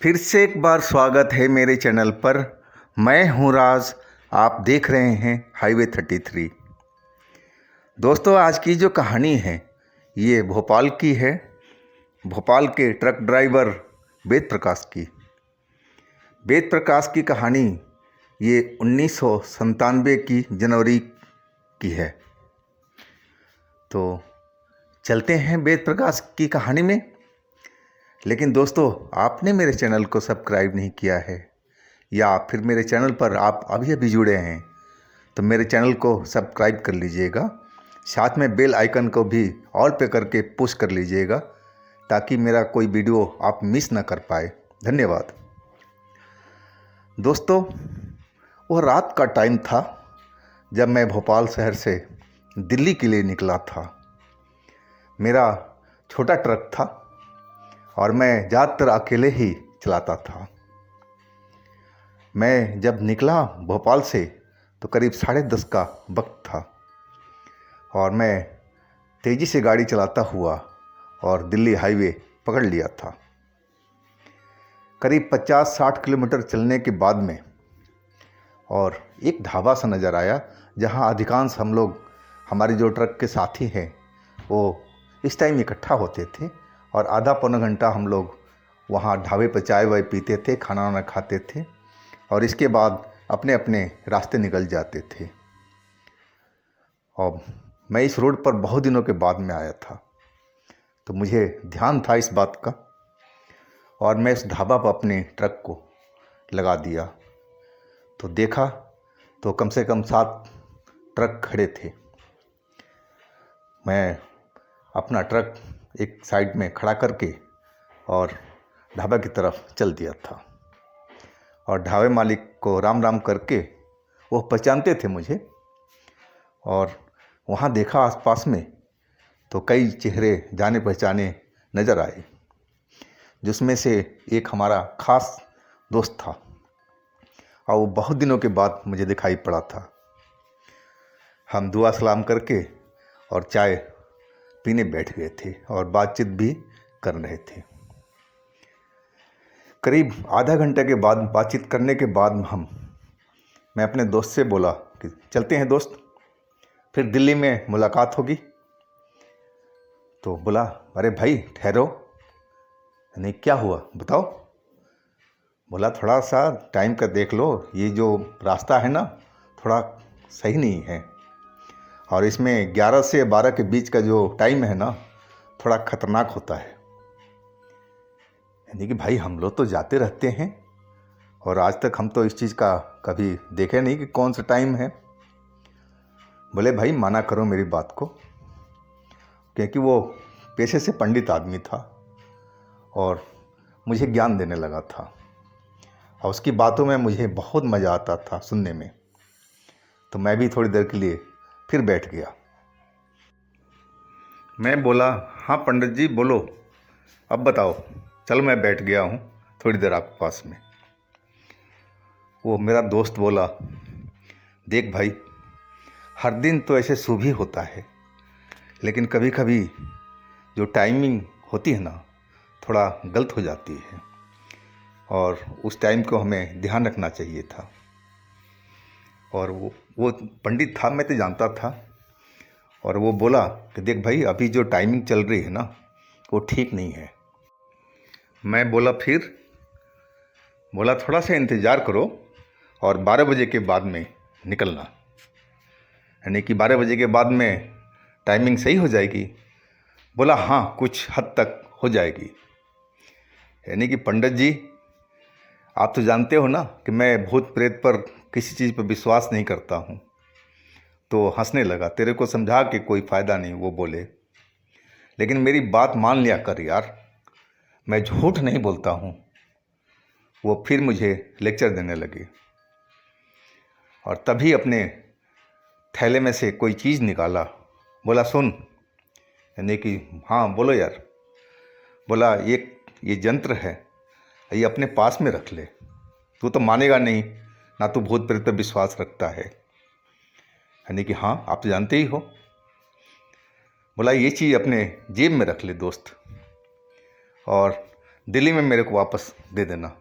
फिर से एक बार स्वागत है मेरे चैनल पर। मैं हूं राज, आप देख रहे हैं हाईवे 33। दोस्तों, आज की जो कहानी है ये भोपाल की है, भोपाल के ट्रक ड्राइवर वेद प्रकाश की। वेद प्रकाश की कहानी ये 1997 की जनवरी की है। तो चलते हैं वेद प्रकाश की कहानी में। लेकिन दोस्तों, आपने मेरे चैनल को सब्सक्राइब नहीं किया है या फिर मेरे चैनल पर आप अभी अभी जुड़े हैं तो मेरे चैनल को सब्सक्राइब कर लीजिएगा। साथ में बेल आइकन को भी ऑल पे करके पुश कर लीजिएगा ताकि मेरा कोई वीडियो आप मिस ना कर पाए। धन्यवाद। दोस्तों, वह रात का टाइम था जब मैं भोपाल शहर से दिल्ली के लिए निकला था। मेरा छोटा ट्रक था और मैं ज़्यादातर अकेले ही चलाता था। मैं जब निकला भोपाल से तो करीब 10:30 का वक्त था और मैं तेज़ी से गाड़ी चलाता हुआ और दिल्ली हाईवे पकड़ लिया था। करीब 50-60 किलोमीटर चलने के बाद में और एक ढाबा सा नज़र आया जहां अधिकांश हम लोग, हमारे जो ट्रक के साथी हैं, वो इस टाइम इकट्ठा होते थे और आधा पौना घंटा हम लोग वहाँ ढाबे पर चाय वाय पीते थे, खाना वाना खाते थे और इसके बाद अपने अपने रास्ते निकल जाते थे। और मैं इस रोड पर बहुत दिनों के बाद में आया था तो मुझे ध्यान था इस बात का और मैं इस ढाबा पर अपने ट्रक को लगा दिया तो देखा तो कम से कम 7 ट्रक खड़े थे। मैं अपना ट्रक एक साइड में खड़ा करके और ढाबा की तरफ चल दिया था और ढाबे मालिक को राम राम करके, वो पहचानते थे मुझे, और वहाँ देखा आसपास में तो कई चेहरे जाने पहचाने नज़र आए, जिसमें से एक हमारा ख़ास दोस्त था और वो बहुत दिनों के बाद मुझे दिखाई पड़ा था। हम दुआ सलाम करके और चाय पीने बैठ गए थे और बातचीत भी कर रहे थे। करीब आधा घंटे के बाद बातचीत करने के बाद मैं अपने दोस्त से बोला कि चलते हैं दोस्त, फिर दिल्ली में मुलाकात होगी। तो बोला, अरे भाई ठहरो, नहीं क्या हुआ बताओ। बोला, थोड़ा सा टाइम का देख लो, ये जो रास्ता है ना थोड़ा सही नहीं है और इसमें 11 से 12 के बीच का जो टाइम है ना थोड़ा ख़तरनाक होता है। यानी कि भाई हम लोग तो जाते रहते हैं और आज तक हम तो इस चीज़ का कभी देखे नहीं कि कौन सा टाइम है। बोले, भाई माना करो मेरी बात को, क्योंकि वो पेशे से पंडित आदमी था और मुझे ज्ञान देने लगा था और उसकी बातों में मुझे बहुत मज़ा आता था सुनने में। तो मैं भी थोड़ी देर के लिए फिर बैठ गया। मैं बोला, हाँ पंडित जी बोलो, अब बताओ। चलो मैं बैठ गया हूँ थोड़ी देर आपके पास में। वो मेरा दोस्त बोला, देख भाई, हर दिन तो ऐसे शुभ ही होता है, लेकिन कभी कभी जो टाइमिंग होती है ना थोड़ा गलत हो जाती है और उस टाइम को हमें ध्यान रखना चाहिए था। और वो पंडित था, मैं तो जानता था, और वो बोला कि देख भाई, अभी जो टाइमिंग चल रही है ना वो ठीक नहीं है। मैं बोला फिर? बोला, थोड़ा सा इंतज़ार करो और 12 बजे के बाद में निकलना, यानी कि 12 बजे के बाद में टाइमिंग सही हो जाएगी। बोला, हाँ कुछ हद तक हो जाएगी। यानी कि पंडित जी, आप तो जानते हो ना कि मैं भूत प्रेत पर किसी चीज़ पर विश्वास नहीं करता हूँ। तो हंसने लगा, तेरे को समझा के कोई फ़ायदा नहीं, वो बोले, लेकिन मेरी बात मान लिया कर यार, मैं झूठ नहीं बोलता हूँ। वो फिर मुझे लेक्चर देने लगे और तभी अपने थैले में से कोई चीज़ निकाला। बोला, सुन, यानी कि हाँ बोलो यार। बोला, ये यंत्र है, ये अपने पास में रख ले, तू तो मानेगा नहीं ना, तू भूत प्रेत पर विश्वास रखता है। यानी कि हाँ आप तो जानते ही हो। बोला, ये चीज़ अपने जेब में रख ले दोस्त, और दिल्ली में मेरे को वापस दे देना।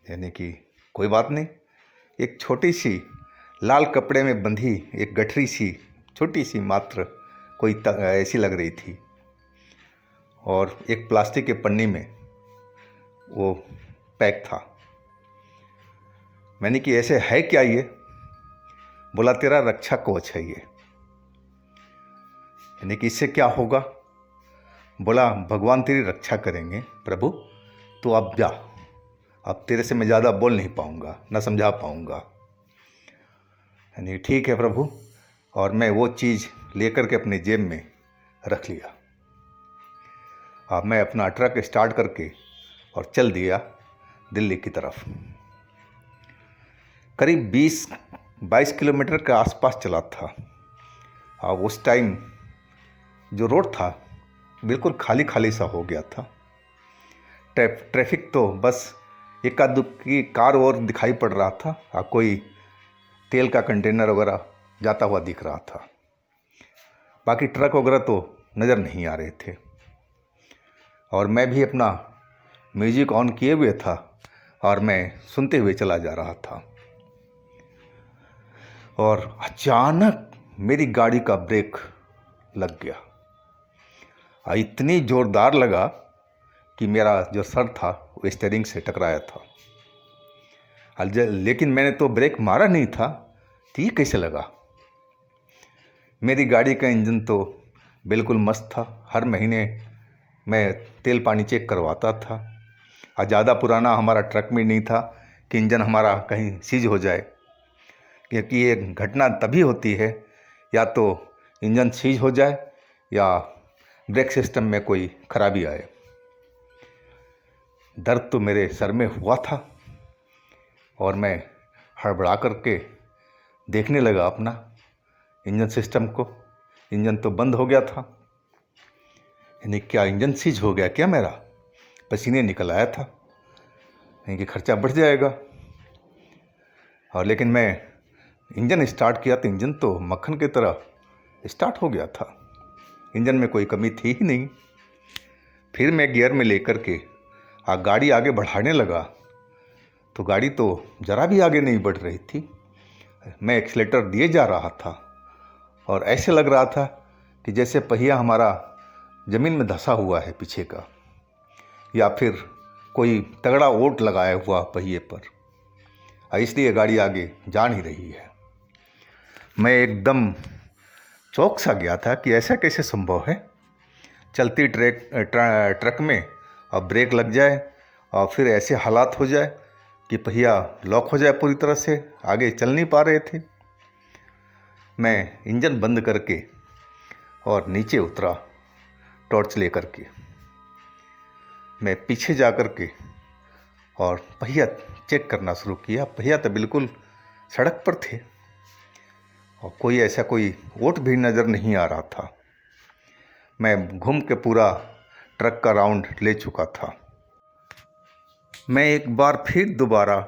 यानी कि कोई बात नहीं। एक छोटी सी लाल कपड़े में बंधी एक गठरी सी छोटी सी मात्र कोई ऐसी लग रही थी, और एक प्लास्टिक के पन्नी में वो पैक था। मैंने कि ऐसे है क्या ये? बोला तेरा रक्षा कवच है ये। यानी कि इससे क्या होगा? बोला भगवान तेरी रक्षा करेंगे प्रभु, तो अब जा, अब तेरे से मैं ज़्यादा बोल नहीं पाऊँगा, ना समझा पाऊँगा। यानी ठीक है प्रभु। और मैं वो चीज़ लेकर के अपने जेब में रख लिया। अब मैं अपना ट्रक स्टार्ट करके और चल दिया दिल्ली की तरफ। करीब 20-22 किलोमीटर के आसपास चला था। अब उस टाइम जो रोड था बिल्कुल खाली खाली सा हो गया था। ट्रैफिक तो बस एक आध की कार और दिखाई पड़ रहा था, और कोई तेल का कंटेनर वगैरह जाता हुआ दिख रहा था। बाकी ट्रक वगैरह तो नज़र नहीं आ रहे थे। और मैं भी अपना म्यूजिक ऑन किए हुए था और मैं सुनते हुए चला जा रहा था। और अचानक मेरी गाड़ी का ब्रेक लग गया। इतनी ज़ोरदार लगा कि मेरा जो सर था वो स्टीयरिंग से टकराया था। लेकिन मैंने तो ब्रेक मारा नहीं था, तो ये कैसे लगा? मेरी गाड़ी का इंजन तो बिल्कुल मस्त था। हर महीने मैं तेल पानी चेक करवाता था, और ज़्यादा पुराना हमारा ट्रक भी नहीं था कि इंजन हमारा कहीं सीज हो जाए। क्योंकि ये घटना तभी होती है या तो इंजन सीज हो जाए या ब्रेक सिस्टम में कोई खराबी आए। दर्द तो मेरे सर में हुआ था और मैं हड़बड़ा करके देखने लगा अपना इंजन सिस्टम को। इंजन तो बंद हो गया था। यानी क्या इंजन सीज हो गया क्या मेरा? पसीने निकल आया था। यानी कि खर्चा बढ़ जाएगा। और लेकिन मैं इंजन स्टार्ट किया तो इंजन तो मक्खन की तरह स्टार्ट हो गया था। इंजन में कोई कमी थी ही नहीं। फिर मैं गियर में लेकर के गाड़ी आगे बढ़ाने लगा तो गाड़ी तो ज़रा भी आगे नहीं बढ़ रही थी। मैं एक्सीलेटर दिए जा रहा था और ऐसे लग रहा था कि जैसे पहिया हमारा ज़मीन में धंसा हुआ है पीछे का, या फिर कोई तगड़ा ओट लगाया हुआ पहिए पर, इसलिए गाड़ी आगे जा नहीं रही है। मैं एकदम चौंक सा गया था कि ऐसा कैसे संभव है? चलती ट्रक में और ब्रेक लग जाए और फिर ऐसे हालात हो जाए कि पहिया लॉक हो जाए पूरी तरह से, आगे चल नहीं पा रहे थे। मैं इंजन बंद करके और नीचे उतरा टॉर्च लेकर के। मैं पीछे जा कर के और पहिया चेक करना शुरू किया। पहिया तो बिल्कुल सड़क पर थे और कोई ऐसा कोई ओट भी नज़र नहीं आ रहा था। मैं घूम के पूरा ट्रक का राउंड ले चुका था। मैं एक बार फिर दोबारा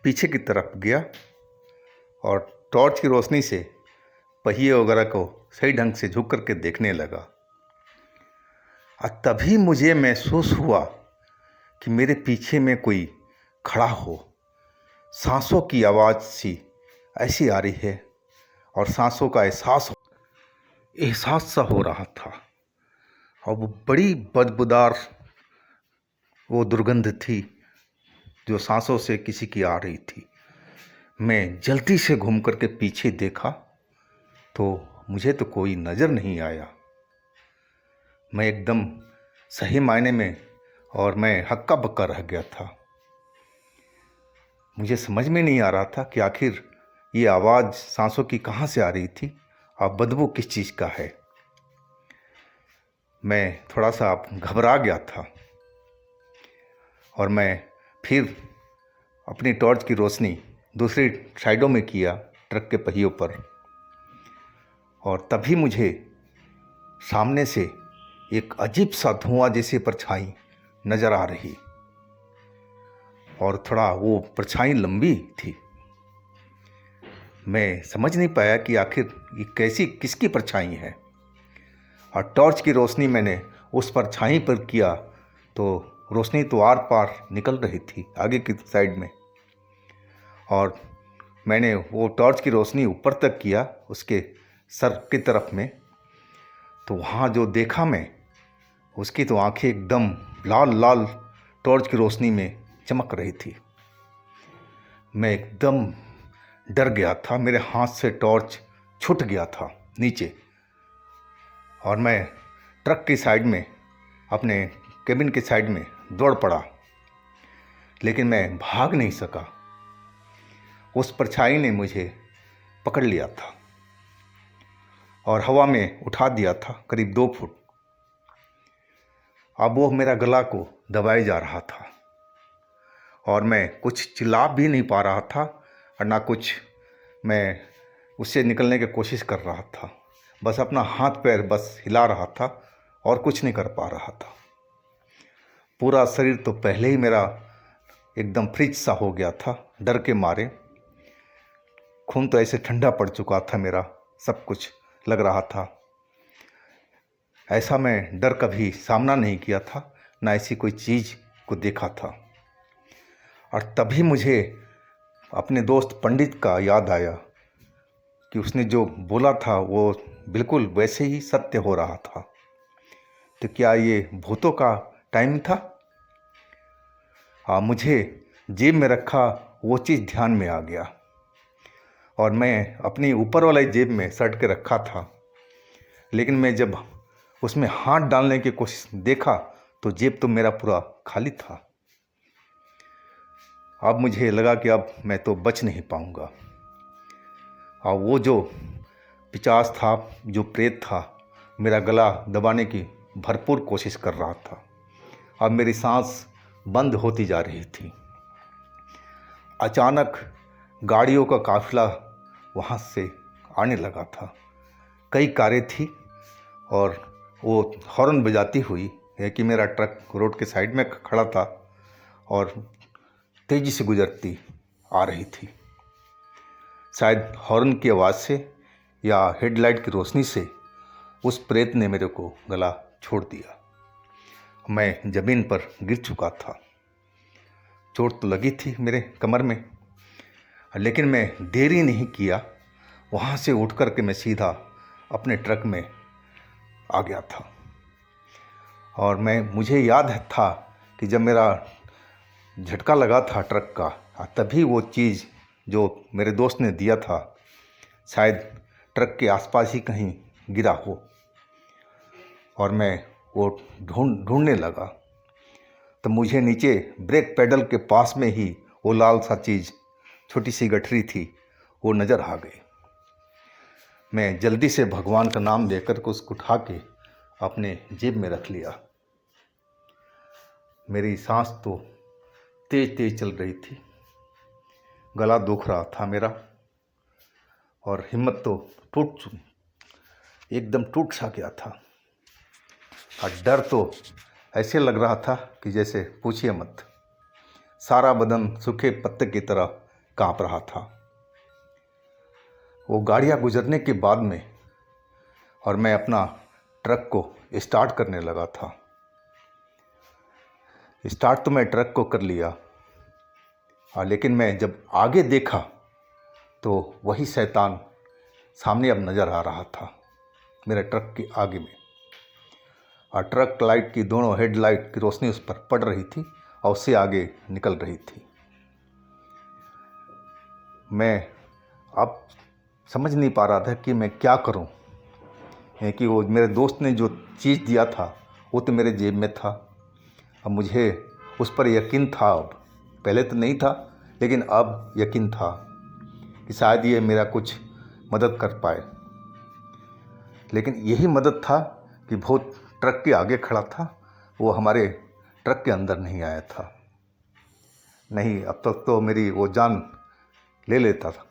पीछे की तरफ गया और टॉर्च की रोशनी से पहिए वगैरह को सही ढंग से झुक करके देखने लगा। और तभी मुझे महसूस हुआ कि मेरे पीछे में कोई खड़ा हो। सांसों की आवाज़ सी ऐसी आ रही है और सांसों का एहसास सा हो रहा था। और वो बड़ी बदबूदार वो दुर्गंध थी जो सांसों से किसी की आ रही थी। मैं जल्दी से घूम करके पीछे देखा तो मुझे तो कोई नज़र नहीं आया। मैं एकदम सही मायने में और मैं हक्का बक्का रह गया था। मुझे समझ में नहीं आ रहा था कि आखिर ये आवाज़ सांसों की कहाँ से आ रही थी और बदबू किस चीज़ का है। मैं थोड़ा सा घबरा गया था और मैं फिर अपनी टॉर्च की रोशनी दूसरी साइडों में किया ट्रक के पहियों पर, और तभी मुझे सामने से एक अजीब सा धुआं जैसी परछाई नज़र आ रही, और थोड़ा वो परछाई लंबी थी। मैं समझ नहीं पाया कि आखिर ये कैसी किसकी परछाई है। और टॉर्च की रोशनी मैंने उस परछाई पर किया तो रोशनी तो आर पार निकल रही थी आगे की साइड में, और मैंने वो टॉर्च की रोशनी ऊपर तक किया उसके सर की तरफ में, तो वहाँ जो देखा मैं, उसकी तो आंखें एकदम लाल लाल टॉर्च की रोशनी में चमक रही थी। मैं एकदम डर गया था, मेरे हाथ से टॉर्च छूट गया था नीचे, और मैं ट्रक की साइड में, अपने केबिन की साइड में दौड़ पड़ा, लेकिन मैं भाग नहीं सका। उस परछाई ने मुझे पकड़ लिया था और हवा में उठा दिया था करीब 2 फुट। अब वो मेरा गला को दबाए जा रहा था और मैं कुछ चिल्ला भी नहीं पा रहा था और ना कुछ मैं उससे निकलने की कोशिश कर रहा था। बस अपना हाथ पैर बस हिला रहा था और कुछ नहीं कर पा रहा था। पूरा शरीर तो पहले ही मेरा एकदम फ्रिज सा हो गया था डर के मारे। खून तो ऐसे ठंडा पड़ चुका था मेरा, सब कुछ लग रहा था। ऐसा मैं डर कभी सामना नहीं किया था, ना ऐसी कोई चीज़ को देखा था। और तभी मुझे अपने दोस्त पंडित का याद आया कि उसने जो बोला था वो बिल्कुल वैसे ही सत्य हो रहा था। तो क्या ये भूतों का टाइम था? मुझे जेब में रखा वो चीज़ ध्यान में आ गया और मैं अपनी ऊपर वाले जेब में सट के रखा था, लेकिन मैं जब उसमें हाथ डालने की कोशिश देखा तो जेब तो मेरा पूरा खाली था। अब मुझे लगा कि अब मैं तो बच नहीं पाऊंगा। और वो जो पिशाच था, जो प्रेत था, मेरा गला दबाने की भरपूर कोशिश कर रहा था। अब मेरी सांस बंद होती जा रही थी। अचानक गाड़ियों का काफिला वहाँ से आने लगा था। कई कारें थी और वो हॉर्न बजाती हुई है कि मेरा ट्रक रोड के साइड में खड़ा था और तेज़ी से गुजरती आ रही थी। शायद हॉर्न की आवाज़ से या हेडलाइट की रोशनी से उस प्रेत ने मेरे को गला छोड़ दिया। मैं ज़मीन पर गिर चुका था। चोट तो लगी थी मेरे कमर में, लेकिन मैं देरी नहीं किया। वहाँ से उठ कर के मैं सीधा अपने ट्रक में आ गया था। और मुझे याद था कि जब मेरा झटका लगा था ट्रक का, तभी वो चीज़ जो मेरे दोस्त ने दिया था शायद ट्रक के आसपास ही कहीं गिरा हो, और मैं वो ढूंढने लगा। तो मुझे नीचे ब्रेक पेडल के पास में ही वो लाल सा चीज़, छोटी सी गठरी थी, वो नज़र आ गई। मैं जल्दी से भगवान का नाम लेकर के उसको उठा के अपने जेब में रख लिया। मेरी सांस तो तेज तेज चल रही थी, गला दुख रहा था मेरा, और हिम्मत तो एकदम टूट सा गया था। और डर तो ऐसे लग रहा था कि जैसे पूछिए मत। सारा बदन सूखे पत्ते की तरह कांप रहा था। वो गाड़ियाँ गुजरने के बाद में और मैं अपना ट्रक को स्टार्ट करने लगा था। स्टार्ट तो मैं ट्रक को कर लिया, लेकिन मैं जब आगे देखा तो वही शैतान सामने अब नज़र आ रहा था मेरे ट्रक के आगे में। और ट्रक लाइट की दोनों हेडलाइट की रोशनी उस पर पड़ रही थी और उससे आगे निकल रही थी। मैं अब समझ नहीं पा रहा था कि मैं क्या करूं। है कि वो मेरे दोस्त ने जो चीज़ दिया था वो तो मेरे जेब में था। अब मुझे उस पर यकीन था, अब पहले तो नहीं था, लेकिन अब यकीन था कि शायद ये मेरा कुछ मदद कर पाए। लेकिन यही मदद था कि भूत ट्रक के आगे खड़ा था, वो हमारे ट्रक के अंदर नहीं आया था। नहीं, अब तक तो मेरी वो जान ले लेता था।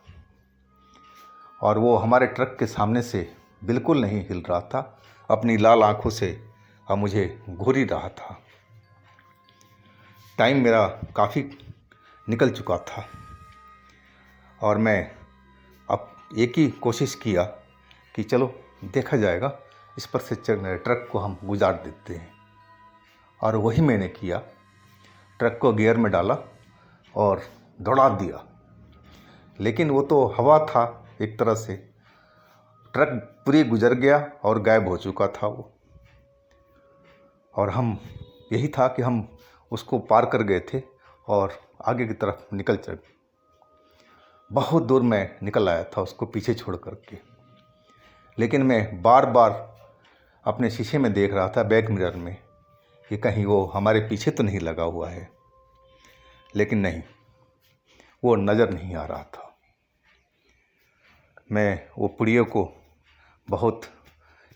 और वो हमारे ट्रक के सामने से बिल्कुल नहीं हिल रहा था, अपनी लाल आंखों से मुझे घूर ही रहा था। टाइम मेरा काफ़ी निकल चुका था और मैं अब एक ही कोशिश किया कि चलो देखा जाएगा, इस पर से ट्रक को हम गुजार देते हैं। और वही मैंने किया। ट्रक को गियर में डाला और दौड़ा दिया, लेकिन वो तो हवा था एक तरह से। ट्रक पूरी गुजर गया और गायब हो चुका था वो। और हम यही था कि हम उसको पार कर गए थे और आगे की तरफ निकल चले। बहुत दूर मैं निकल आया था उसको पीछे छोड़ कर के, लेकिन मैं बार बार अपने शीशे में देख रहा था, बैक मिरर में, कि कहीं वो हमारे पीछे तो नहीं लगा हुआ है। लेकिन नहीं, वो नज़र नहीं आ रहा था। मैं वो पुड़ियों को बहुत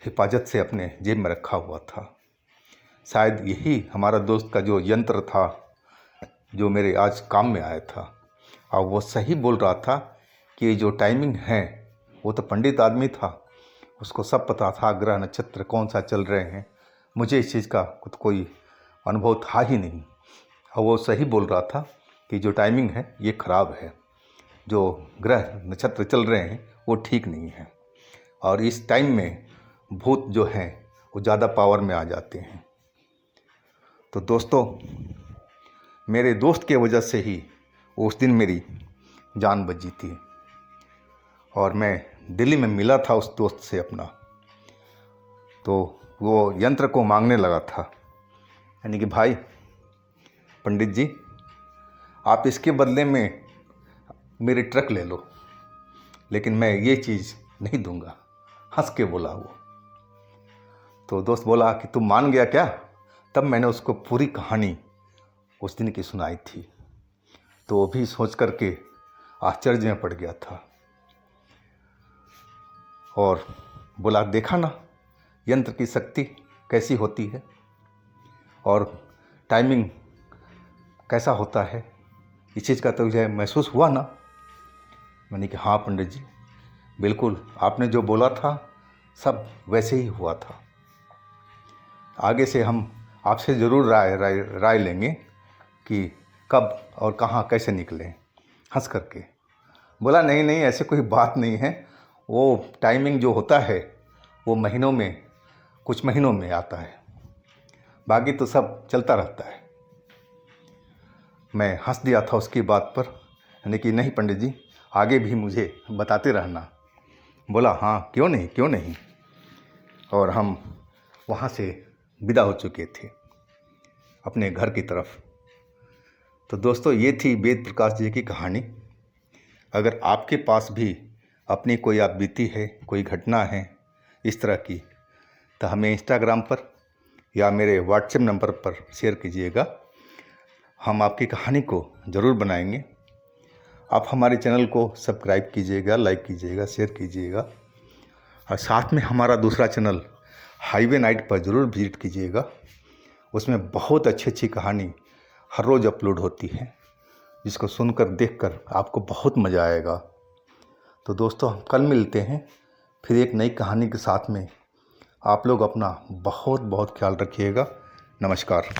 हिफाजत से अपने जेब में रखा हुआ था। शायद यही हमारा दोस्त का जो यंत्र था जो मेरे आज काम में आया था। और वो सही बोल रहा था कि जो टाइमिंग है, वो तो पंडित आदमी था, उसको सब पता था ग्रह नक्षत्र कौन सा चल रहे हैं। मुझे इस चीज़ का कोई अनुभव था ही नहीं। और वो सही बोल रहा था कि जो टाइमिंग है ये ख़राब है, जो ग्रह नक्षत्र चल रहे हैं वो ठीक नहीं है, और इस टाइम में भूत जो हैं वो ज़्यादा पावर में आ जाते हैं। तो दोस्तों, मेरे दोस्त के वजह से ही उस दिन मेरी जान बची थी। और मैं दिल्ली में मिला था उस दोस्त से अपना, तो वो यंत्र को मांगने लगा था, यानी कि भाई पंडित जी, आप इसके बदले में मेरी ट्रक ले लो, लेकिन मैं ये चीज़ नहीं दूंगा। हंस के बोला वो। तो दोस्त बोला कि तू मान गया क्या? तब मैंने उसको पूरी कहानी उस दिन की सुनाई थी। तो वो भी सोच करके आश्चर्य में पड़ गया था और बोला, देखा ना यंत्र की शक्ति कैसी होती है और टाइमिंग कैसा होता है। इस चीज़ का तो मुझे महसूस हुआ ना। मैंने कि हाँ पंडित जी, बिल्कुल आपने जो बोला था सब वैसे ही हुआ था। आगे से हम आपसे ज़रूर राय लेंगे कि कब और कहाँ कैसे निकलें। हंस करके बोला, नहीं नहीं, ऐसे कोई बात नहीं है। वो टाइमिंग जो होता है वो महीनों में, कुछ महीनों में आता है, बाकी तो सब चलता रहता है। मैं हंस दिया था उसकी बात पर, यानी कि नहीं पंडित जी, आगे भी मुझे बताते रहना। बोला हाँ, क्यों नहीं क्यों नहीं। और हम वहाँ से विदा हो चुके थे अपने घर की तरफ। तो दोस्तों, ये थी वेद प्रकाश जी की कहानी। अगर आपके पास भी अपनी कोई आप बीती है, कोई घटना है इस तरह की, तो हमें इंस्टाग्राम पर या मेरे व्हाट्सएप नंबर पर शेयर कीजिएगा। हम आपकी कहानी को ज़रूर बनाएंगे। आप हमारे चैनल को सब्सक्राइब कीजिएगा, लाइक कीजिएगा, शेयर कीजिएगा, और साथ में हमारा दूसरा चैनल हाईवे नाइट पर ज़रूर विजिट कीजिएगा। उसमें बहुत अच्छी अच्छी कहानी हर रोज़ अपलोड होती है, जिसको सुनकर देखकर आपको बहुत मज़ा आएगा। तो दोस्तों, हम कल मिलते हैं फिर एक नई कहानी के साथ में। आप लोग अपना बहुत बहुत ख्याल रखिएगा। नमस्कार।